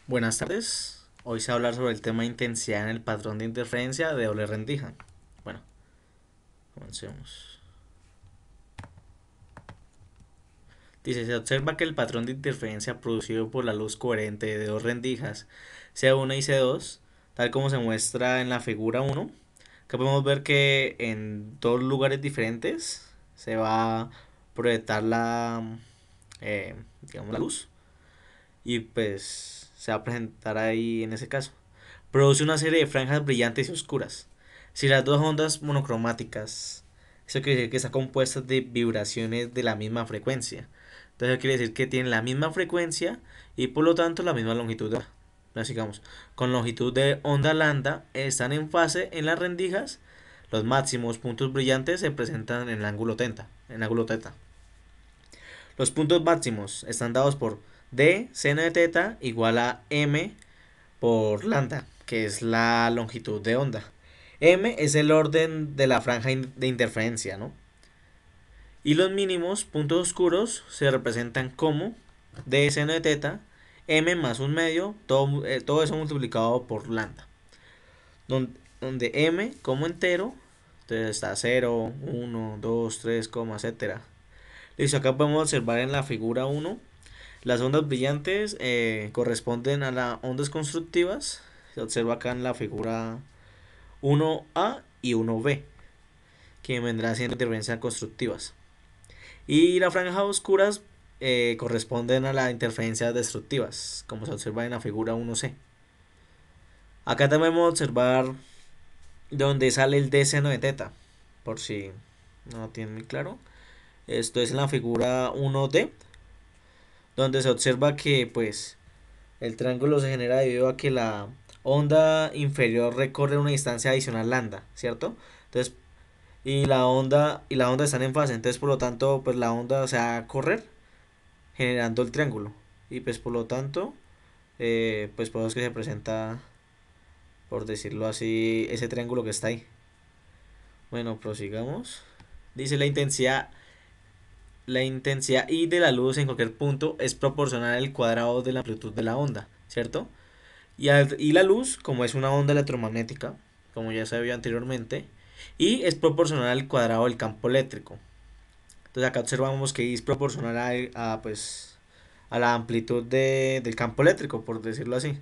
Buenas tardes. Hoy se va a hablar sobre el tema de intensidad en el patrón de interferencia de doble rendija. Bueno, comencemos. Dice, se observa que el patrón de interferencia producido por la luz coherente de dos rendijas, C1 y C2, tal como se muestra en la figura 1, que podemos ver que en dos lugares diferentes se va a proyectar digamos, la luz y pues se va a presentar ahí en ese caso. Produce una serie de franjas brillantes y oscuras. Si las dos ondas monocromáticas, eso quiere decir que están compuestas de vibraciones de la misma frecuencia. Entonces eso quiere decir que tienen la misma frecuencia y por lo tanto la misma longitud de onda. Entonces, digamos, con longitud de onda lambda están en fase en las rendijas. Los máximos puntos brillantes se presentan en el ángulo teta. Los puntos máximos están dados por d seno de teta igual a m por lambda, que es la longitud de onda. M es el orden de la franja de interferencia, ¿no? Y los mínimos puntos oscuros se representan como d seno de teta, m más un medio, todo eso multiplicado por lambda. Donde m como entero, entonces está 0, 1, 2, 3, etcétera. Listo, acá podemos observar en la figura 1 las ondas brillantes corresponden a las ondas constructivas. Se observa acá en la figura 1A y 1B, que vendrán siendo interferencias constructivas. Y las franjas oscuras corresponden a las interferencias destructivas, como se observa en la figura 1C. Acá también podemos observar donde sale el D seno de teta, por si no lo tienen muy claro. Esto es en la figura 1D, donde se observa que pues el triángulo se genera debido a que la onda inferior recorre una distancia adicional lambda, ¿cierto? Entonces, y la onda están en fase, entonces por lo tanto, pues la onda se va a correr generando el triángulo. Y pues por lo tanto, pues podemos que se presenta, por decirlo así, ese triángulo que está ahí. Bueno, prosigamos. Dice la intensidad I de la luz en cualquier punto es proporcional al cuadrado de la amplitud de la onda, ¿cierto? Y la luz, como es una onda electromagnética, como ya se vio anteriormente, y es proporcional al cuadrado del campo eléctrico. Entonces acá observamos que I es proporcional pues, a la amplitud del campo eléctrico, por decirlo así.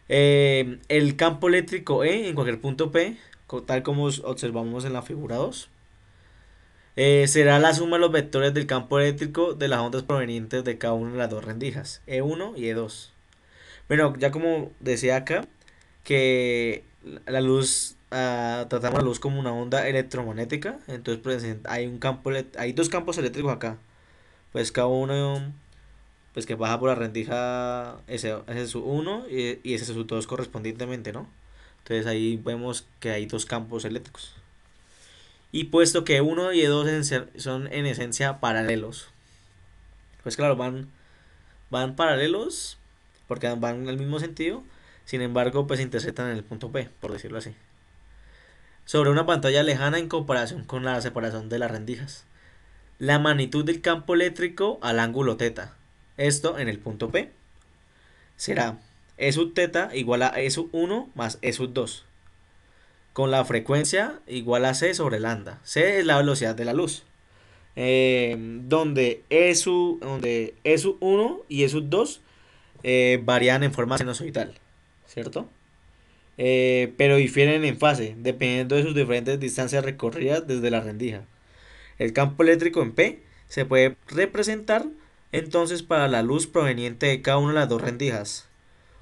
El campo eléctrico E en cualquier punto P, tal como observamos en la figura 2, será la suma de los vectores del campo eléctrico de las ondas provenientes de cada una de las dos rendijas, E1 y E2. Bueno, ya como decía acá, que la luz, tratamos la luz como una onda electromagnética, entonces pues, hay dos campos eléctricos acá, pues cada uno pues que baja por la rendija, ese es su uno y ese es su 2 correspondientemente, ¿no? Entonces ahí vemos que hay dos campos eléctricos. Y puesto que uno y 2 son en esencia paralelos, pues claro, van paralelos porque van en el mismo sentido, sin embargo pues se interceptan en el punto P, por decirlo así, sobre una pantalla lejana en comparación con la separación de las rendijas. La magnitud del campo eléctrico al ángulo teta, esto en el punto P, será E sub teta igual a E sub 1 más E sub 2, con la frecuencia igual a C sobre lambda. C es la velocidad de la luz. Donde E sub 1 y E sub 2 varían en forma sinusoidal, ¿cierto? Pero difieren en fase, dependiendo de sus diferentes distancias recorridas desde la rendija. El campo eléctrico en P se puede representar entonces para la luz proveniente de cada una de las dos rendijas,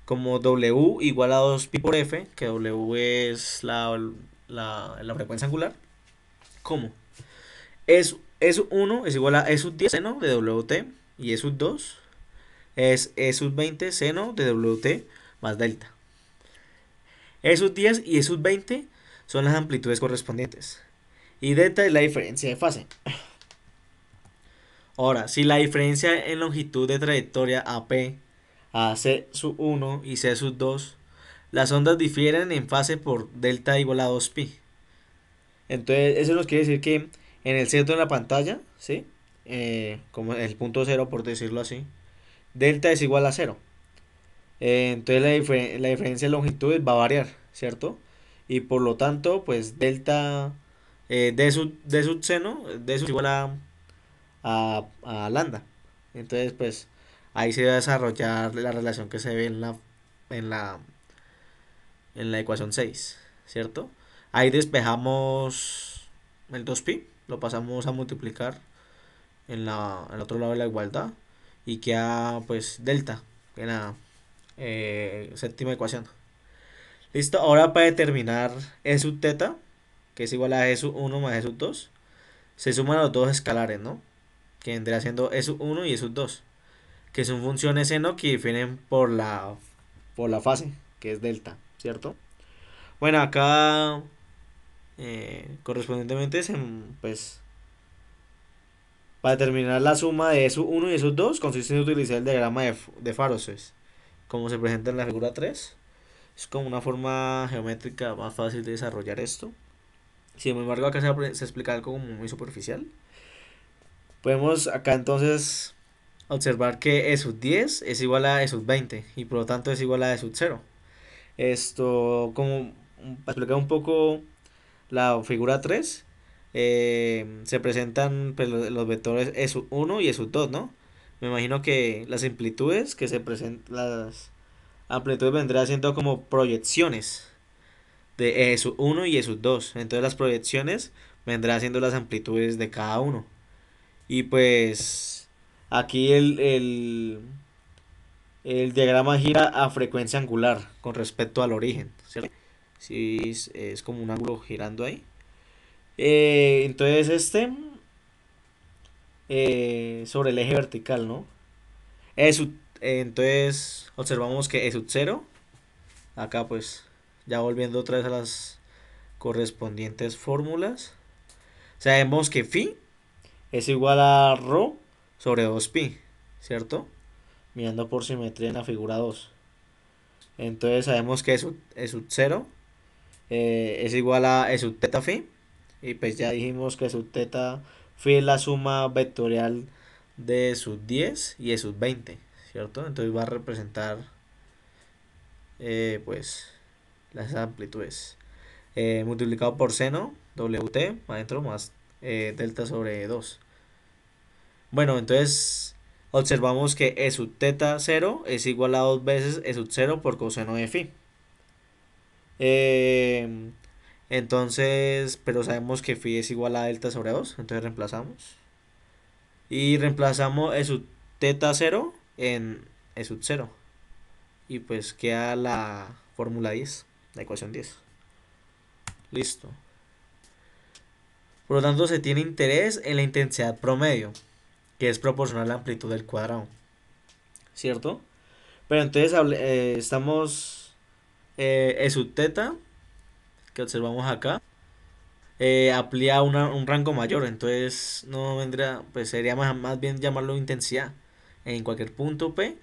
como W igual a 2pi por F, que W es la frecuencia angular, como E sub 1 es igual a E sub 10 seno de WT y E sub 2 es E sub 20 seno de WT más delta. E sub 10 y E sub 20 son las amplitudes correspondientes. Y delta es la diferencia de fase. Ahora, si la diferencia en longitud de trayectoria AP a C sub 1 y C sub 2, las ondas difieren en fase por delta igual a 2pi. Entonces, eso nos quiere decir que en el centro de la pantalla, ¿sí? Como el punto cero, por decirlo así, delta es igual a cero. Entonces la diferencia de longitudes va a variar, ¿cierto? Y por lo tanto, pues delta de sub seno, de eso es igual a lambda. Entonces, pues ahí se va a desarrollar la relación que se ve en la, en la ecuación 6, ¿cierto? Ahí despejamos el 2pi, lo pasamos a multiplicar en el otro lado de la igualdad y queda pues delta en la séptima ecuación. Listo, ahora para determinar E sub teta, que es igual a E sub 1 más E sub 2, se suman los dos escalares, ¿no? Que vendría siendo E sub 1 y E sub 2, que son funciones seno que difieren por la fase, que es delta, ¿cierto? Bueno, acá correspondientemente, pues, para determinar la suma de E sub 1 y E sub 2, consiste en utilizar el diagrama de Faroses, como se presenta en la figura 3. Es como una forma geométrica más fácil de desarrollar esto. Sin embargo, acá se explica algo como muy superficial. Podemos acá entonces observar que E sub 10 es igual a E sub 20 y por lo tanto es igual a E sub 0. Esto, como para explicar un poco la figura 3, se presentan pues, los vectores E sub 1 y E sub 2, ¿no? Me imagino que las amplitudes que se presentan, las amplitudes vendrán siendo como proyecciones de E sub 1 y E sub 2. Entonces las proyecciones vendrán siendo las amplitudes de cada uno. Y pues aquí el diagrama gira a frecuencia angular con respecto al origen, ¿cierto? Sí, es como un ángulo girando ahí. Entonces sobre el eje vertical, ¿no? Entonces observamos que E sub 0, acá pues ya volviendo otra vez a las correspondientes fórmulas, sabemos que phi es igual a rho sobre 2pi, ¿cierto? Mirando por simetría en la figura 2. Entonces sabemos que E sub 0 es igual a E sub teta phi. Y pues ya dijimos que E sub teta phi es la suma vectorial de E sub 10 y E sub 20, ¿cierto? Entonces va a representar pues las amplitudes. Multiplicado por seno, WT, adentro más delta sobre 2. Bueno, entonces observamos que E sub teta 0 es igual a 2 veces E sub 0 por coseno de phi. Eh, entonces, pero sabemos que phi es igual a delta sobre 2, entonces reemplazamos. Y reemplazamos E sub teta 0 en E sub 0. Y pues queda la fórmula 10, la ecuación 10. Listo. Por lo tanto, se tiene interés en la intensidad promedio, que es proporcional a la amplitud del cuadrado, ¿cierto? Pero entonces estamos E sub teta, que observamos acá, amplía un rango mayor, entonces no vendría, pues sería más bien llamarlo intensidad en cualquier punto P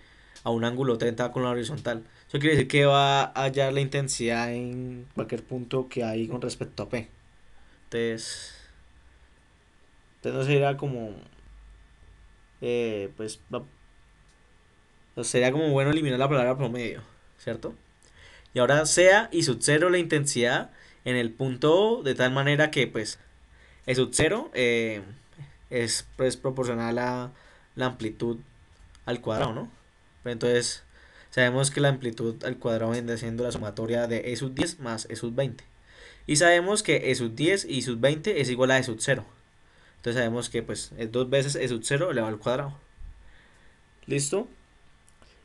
a un ángulo θ con la horizontal. Eso quiere decir que va a hallar la intensidad en cualquier punto que hay con respecto a P. Entonces, no sería como, pues, sería como bueno eliminar la palabra promedio, ¿cierto? Y ahora sea y sub 0 la intensidad en el punto O de tal manera que pues E sub 0 es pues proporcional a la amplitud al cuadrado, ¿no? Pero entonces sabemos que la amplitud al cuadrado viene siendo la sumatoria de E sub 10 más E sub 20. Y sabemos que E sub 10 y sub 20 es igual a E sub 0. Entonces sabemos que pues es 2 veces E sub 0 elevado al cuadrado. ¿Listo?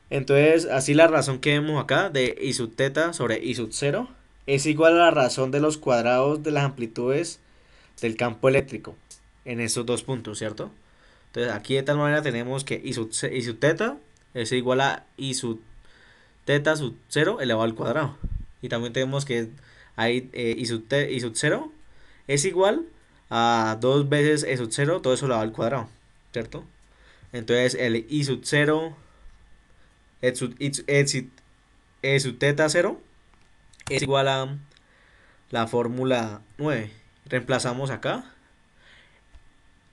Entonces, así la razón que vemos acá de I sub teta sobre I sub 0 es igual a la razón de los cuadrados de las amplitudes del campo eléctrico en estos dos puntos, ¿cierto? Entonces, aquí de tal manera tenemos que I sub teta es igual a I sub teta sub 0 elevado al cuadrado. Y también tenemos que hay I sub 0 es igual a 2 veces E sub 0, todo eso elevado al cuadrado, ¿cierto? Entonces, el I sub 0 E sub teta 0 es igual a la fórmula 9. Reemplazamos acá.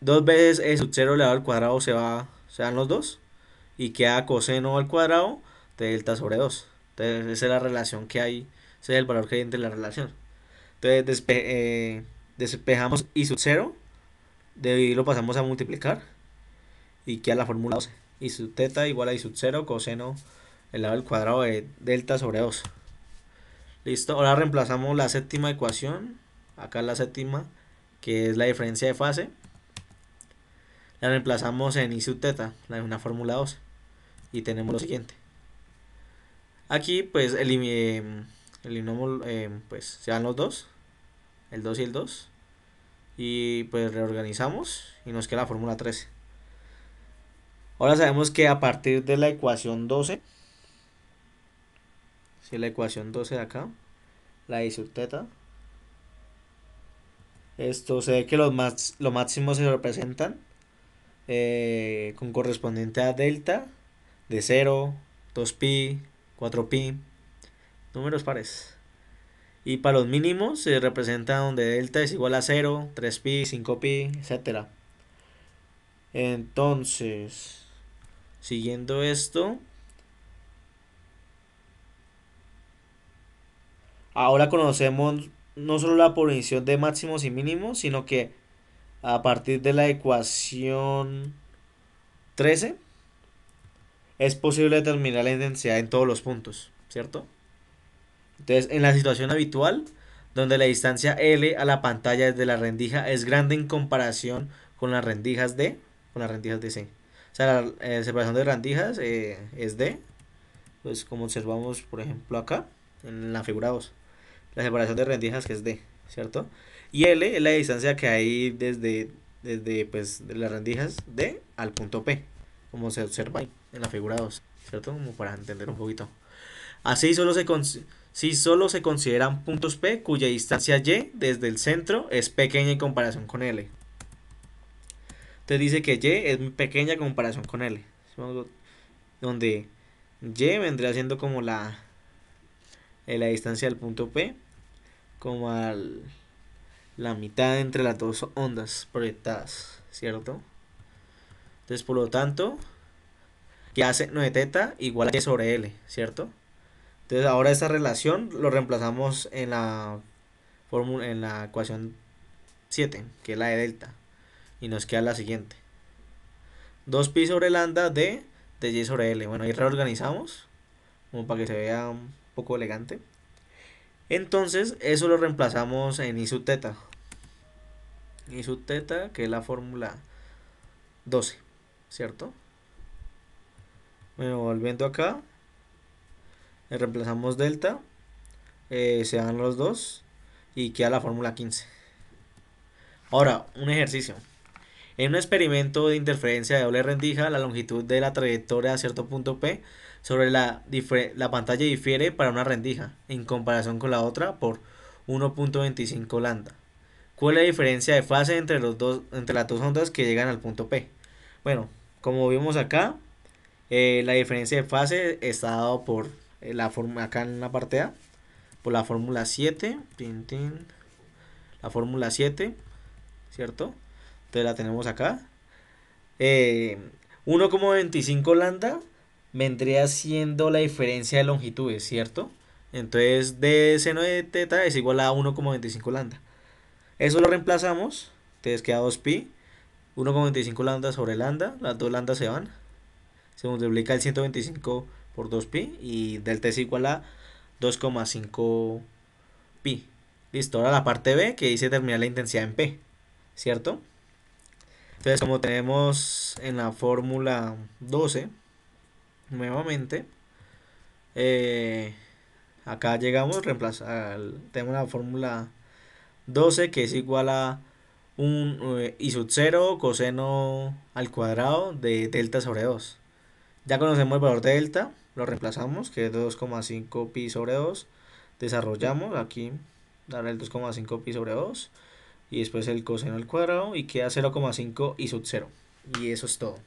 2 veces E sub 0 elevado al cuadrado se van los dos. Y queda coseno al cuadrado de delta sobre 2. Entonces esa es la relación que hay, ese es el valor que hay entre la relación. Entonces despejamos i sub 0, de ahí lo pasamos a multiplicar y queda la fórmula 12. I sub teta igual a i sub 0 coseno elevado al cuadrado de delta sobre 2. Listo, ahora reemplazamos la séptima ecuación, acá la séptima, que es la diferencia de fase. La reemplazamos en i sub teta, una fórmula 2, y tenemos lo siguiente. Aquí pues eliminamos, pues se van los dos, el 2 y el 2, y pues reorganizamos y nos queda la fórmula 13. Ahora sabemos que a partir de la ecuación 12, si la ecuación 12 de acá, la i sub teta, esto se ve que los máximos se representan con correspondiente a delta de 0, 2pi, 4pi, números pares. Y para los mínimos se representa donde delta es igual a 0, 3pi, 5pi, etc. Entonces, siguiendo esto, ahora conocemos no solo la posición de máximos y mínimos, sino que a partir de la ecuación 13 es posible determinar la intensidad en todos los puntos, ¿cierto? Entonces, en la situación habitual, donde la distancia L a la pantalla desde la rendija es grande en comparación con las rendijas de C. O sea, la separación de rendijas es D, pues como observamos, por ejemplo, acá, en la figura 2. La separación de rendijas que es D, ¿cierto? Y L es la distancia que hay desde pues, de las rendijas D al punto P, como se observa ahí en la figura 2, ¿cierto? Como para entender un poquito. Así solo se consideran puntos P cuya distancia Y desde el centro es pequeña en comparación con L. Entonces dice que Y es muy pequeña en comparación con L. Donde Y vendría siendo como la distancia del punto P, como la mitad entre las dos ondas proyectadas, ¿cierto? Entonces por lo tanto, que hace 9 teta igual a Y sobre L, ¿cierto? Entonces ahora esta relación lo reemplazamos en la ecuación 7, que es la de delta, y nos queda la siguiente: 2pi sobre lambda de Y sobre L. Bueno, ahí reorganizamos como para que se vea un poco elegante. Entonces eso lo reemplazamos en i sub teta. I sub teta, que es la fórmula 12, ¿cierto? Bueno, volviendo acá, reemplazamos delta, se dan los dos y queda la fórmula 15. Ahora, un ejercicio. En un experimento de interferencia de doble rendija, la longitud de la trayectoria a cierto punto P sobre la pantalla difiere para una rendija en comparación con la otra por 1.25 lambda. ¿Cuál es la diferencia de fase entre las dos ondas que llegan al punto P? Bueno, como vimos acá, la diferencia de fase está dado por la fórmula acá en la parte A, por la fórmula 7, la fórmula 7, ¿cierto? Entonces la tenemos acá. 1,25 lambda vendría siendo la diferencia de longitudes, ¿cierto? Entonces d seno de teta es igual a 1,25 lambda. Eso lo reemplazamos, entonces queda 2pi, 1,25 lambda sobre lambda, las dos lambdas se van, se multiplica el 125 por 2pi y delta es igual a 2,5 pi. Listo, ahora la parte B que dice determinar la intensidad en P, ¿cierto? Entonces, como tenemos en la fórmula 12, nuevamente, acá llegamos, tenemos la fórmula 12 que es igual a i sub 0 coseno al cuadrado de delta sobre 2. Ya conocemos el valor de delta, lo reemplazamos, que es 2,5 pi sobre 2. Desarrollamos aquí, dar el 2,5 pi sobre 2 y después el coseno al cuadrado y queda 0,5 i sub 0. Y eso es todo.